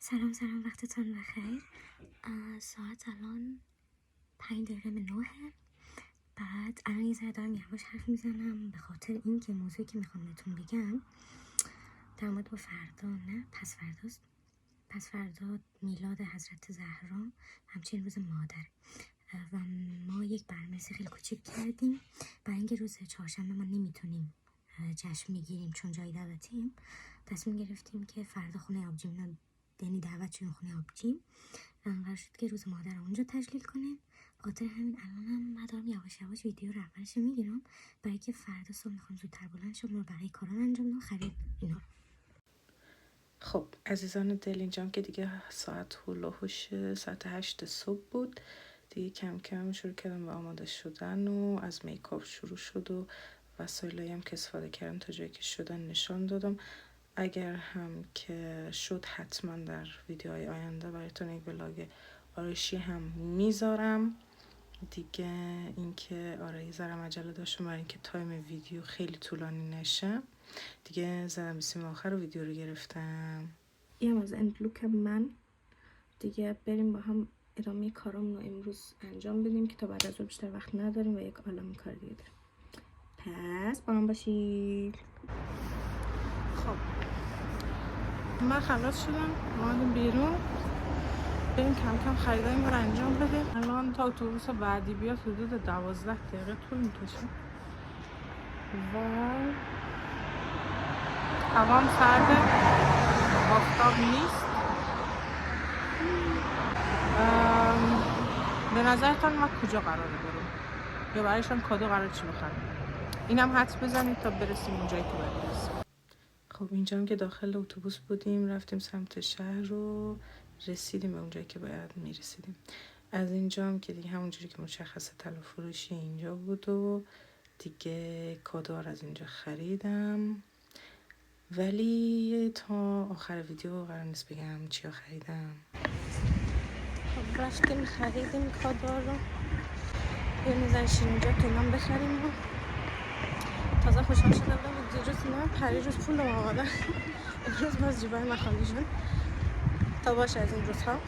سلام وقتتون بخیر. ساعت الان 8:55. بعد الان یه ذره دارم یواش حرف میزنم به خاطر اینکه موضوعی که میخوام بهتون بگم در مورد با فردا نه پس فرداست. پس فردا میلاد حضرت زهرا، همچنین روز مادر و ما یک برنامه‌ریزی خیلی کوچیک کردیم. برای اینکه روز چهارشنبه ما نمیتونیم جشن میگیریم چون جای دعوتیم، تصمیم گرفتیم که فردا خونه آبجیم، یعنی دعوت شدیم خونه آبجیم، قرار شد که روز مادر اونجا تجلیل کنیم. خاطر همین الانم من دارم یواش یواش ویدیو رو اولش میگیرم برای که فردا صبح میخوام زودتر بلند شم و بقیه کارا انجام بدم، خرید اینا. خب عزیزان دل، اینجام که دیگه ساعت هلوهوش ساعت 8 صبح بود. دیگه کم کم شروع کردم به آماده شدن و از میکاپ شروع شد و وسایلی هم که استفاده کردم تا جایی که شدن نشان دادم. اگر هم که شد حتما در ویدیوهای آینده برایتون یک ولاگ آرایشی هم میذارم. دیگه اینکه آره یه ذره عجله داشتم برای اینکه تایم ویدیو خیلی طولانی نشه. دیگه زدم بسیم آخر و ویدیو رو گرفتم. این از اند لوک من. دیگه بریم با هم ادامه کارامون رو امروز انجام بدیم که تا بعد از اون بیشتر وقت نداریم و یک عالمه کار دیگه داریم. پس با هم باشید. خب من خلاص شدم، اومدیم بیرون، بریم کم کم خریداییم رو انجام بدیم. الان تا اتوبوس بعدی بیاد حدود 12 دقیقه طول میکشه و هوام سرده، آفتاب نیست. به نظرتان ما کجا قراره بریم یا برایشان کادو قراره چی بخریم؟ اینم حدس بزنید تا برسیم اونجایی که باید برسیم. خب اینجام که داخل اتوبوس بودیم، رفتیم سمت شهر و رسیدیم به اونجایی که باید میرسیدیم. از اینجام که دیگه همونجوری که مشخصه طلا فروشی اینجا بود و دیگه کادو از اینجا خریدم، ولی تا آخر ویدیو قرار نیست بگم چیا خریدم. خب رفتیم خریدیم کادو رو، یه نظر شیرینجا که نام بخریم و تازه خوشحال شدم بود دیروز نه پریروز پولم آمدن امروز باز جیبای من خالی شد. تا باشه از این روزها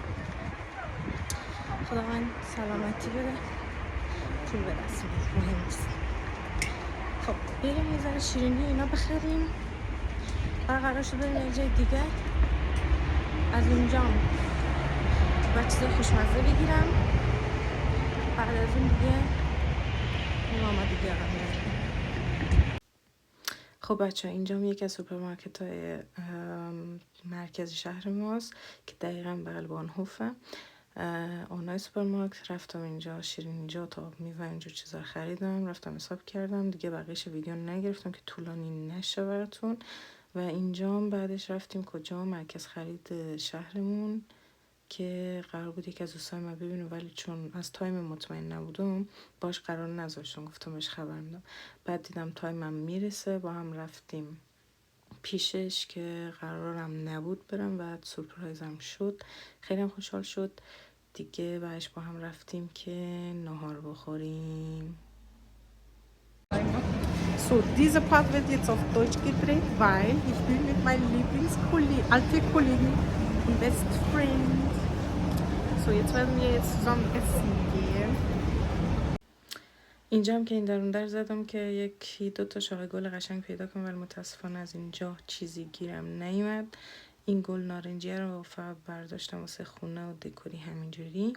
خدا من سلامتی بده، پول به دست میاد، مهم نیست. خب بریم یه ذره شیرینی اینا بخریم. قرار شد بریم یه جای دیگه، از اونجا باید چیزای خوشمزه بگیرم. بعد از اون دیگه ماما دیگه خب بچه اینجا یکی از سوپرمارکت های مرکز شهر ماست که دقیقا بغل بانهوفه. اونای سوپرمارکت رفتم اینجا شیرینیجا تا آب میوه اینجور چیزا خریدم، رفتم حساب کردم. دیگه بقیه‌اش ویدیو نگرفتم که طولانی نشه براتون. و اینجا بعدش رفتیم کجا؟ مرکز خرید شهرمون که قرار بود یکی از دوستای من ببینه، ولی چون از تایم مطمئن نبودم باش قرار نذاشتم، گفتم بهش خبر میدم. بعد دیدم تایمم میرسه، با هم رفتیم پیشش که قرارم نبود برم، بعد سورپرایزم شد، خیلی هم خوشحال شد. دیگه بعدش با هم رفتیم که نهار بخوریم. So, diese Part wird jetzt auf Deutsch gedreht, weil ich bin mit meinem alte Kollegen und Best Friend. So, jetzt werden wir jetzt zusammen essen gehen. اینجا هم که این درون در زدم که یکی دو تا شاخه گل قشنگ پیدا کنم، ولی متاسفانه از اینجا چیزی گیرم نیومد. این گل نارنجی رو فقط برداشتم واسه خونه و دکوری همینجوری.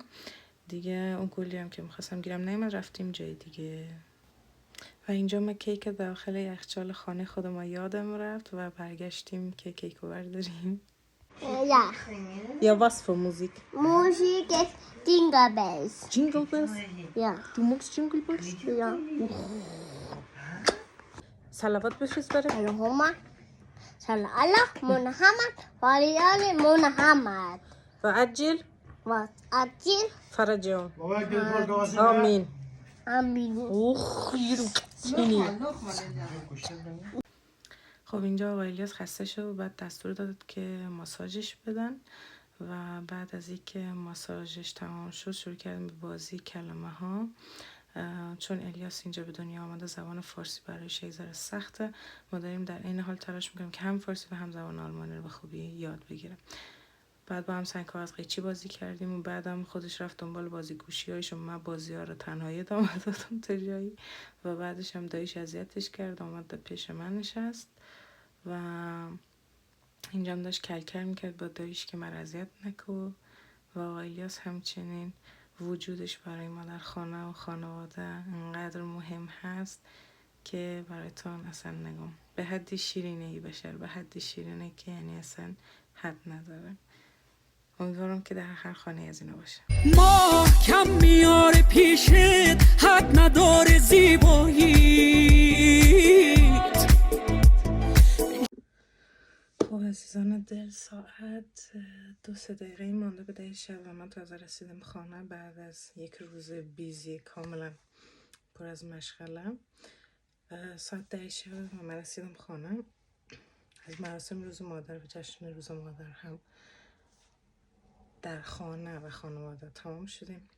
دیگه اون گلی هم که میخواستم گیرم نیومد، رفتیم جای دیگه. و اینجا ما کیک داخل یخچال خانه خود ما یادم رفت و برگشتیم که کیک رو برداریم. Ja. Ja, was für Musik? Musik ist Jingle Bells. Jingle Bells? Ja. Du magst Jingle Bells? Ja. صلوات بفرست برای Allahumma salli ala Muhammad wa ali Muhammad. و عجل Wa ajil فرجهم. آمین. amin. اوخ اینی. خب اینجا آقای الیاس خسته شد و بعد دستور داد که ماساژش بدن و بعد از اینکه ماساژش تمام شد شروع کردیم به بازی کلمه ها. چون الیاس اینجا به دنیا آمده زبان فارسی برایش یه ذره سخته، ما داریم در این حال تلاش میکنیم که هم فارسی و هم زبان آلمانی رو به خوبی یاد بگیره. بعد با هم سنگ کاغذ قیچی بازی کردیم و بعدم خودش رفت دنبال بازی گوشی هایش و من بازی ها رو تنهایی ادامه دادم تا جایی و بعدش هم داییش اذیتش کرد، آمد پیش من نشست و اینجا هم داشت کلکل میکرد با داییش که من اذیت نکو و آقای الیاس همچنین وجودش برای ما در خانه و خانواده انقدر مهم هست که برایتان اصلا نگم به حدی شیرینه ای بشر، به حدی شیرینه که یعنی اصلا حد نداره. امیدوارم که در هر خانه از اینا باشه. ما کم میاره پیشت حد نداره زیباییت. خب عزیزان دل، ساعت 2-3 دقیقه مانده به 10 شب و من تازه رسیدم خانه بعد از یک روز بیزی کاملا پر از مشغله. ساعت 10 شب و من رسیدم خانه. از مراسم روز مادر و جشن روز مادر هم در خانه و خانواده تمام شدیم.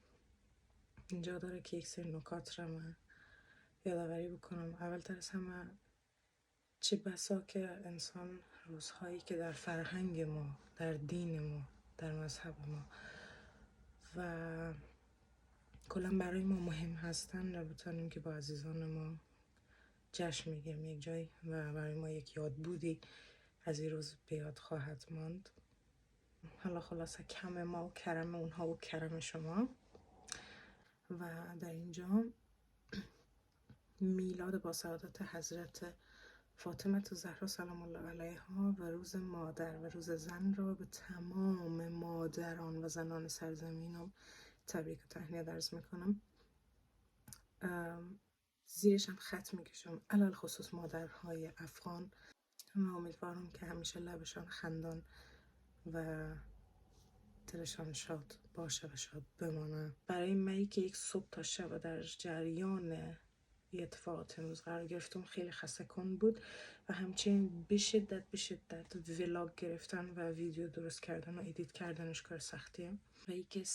اینجا داره که یک سری نکات رو من یادآوری بکنم. اولتر از همه چه بسا که انسان روزهایی که در فرهنگ ما، در دین ما، در مذهب ما و کلا برای ما مهم هستن رو بتونیم که با عزیزان ما جشن میگیریم یک جایی و برای ما یک یاد بودی از این روز به یاد خواهد ماند. حالا خلاصه کم ما و کرم اونها و کرم شما. و در اینجا میلاد با سعادت حضرت فاطمه زهرا سلام الله علیها و روز مادر و روز زن را به تمام مادران و زنان سرزمینم تبریک و تهنیت عرض میکنم. زیرش هم خط میکشم علل خصوص مادرهای افغان و امیدوارم که همیشه لبشان خندان و دلشان شاد باشه و شاد بمانه. برای من که یک صبح تا شب در جریان اتفاقات امروز قرار گرفتم خیلی خسته کن بود و همچنین به شدت ولاگ گرفتن و ویدیو درست کردن و ادیت کردنش کار سختیه و ای که 100%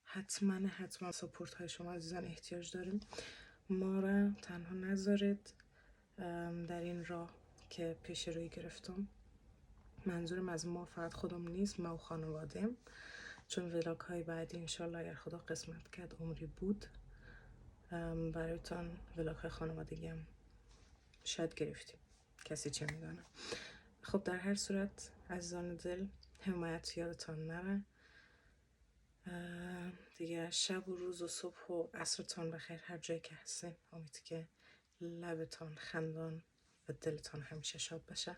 حتما ساپورت های شما عزیزان احتیاج داریم. ما را تنها نذارید در این راه که پیش روی گرفتم. منظورم از ما فقط خودم نیست، ما و خانواده‌ام، چون ولاگ های بعدی انشالله اگر خدا قسمت کرد عمری بود برایتان ولاگ های خانوادگی هم شاید گرفتیم، کسی چه میدانه. خب در هر صورت عزیزان دل، حمایت یادتان نره دیگه. شب و روز و صبح و عصرتان بخیر هر جایی که هستین. امید که لبتان خندان و دلتان همیشه شاد بشه.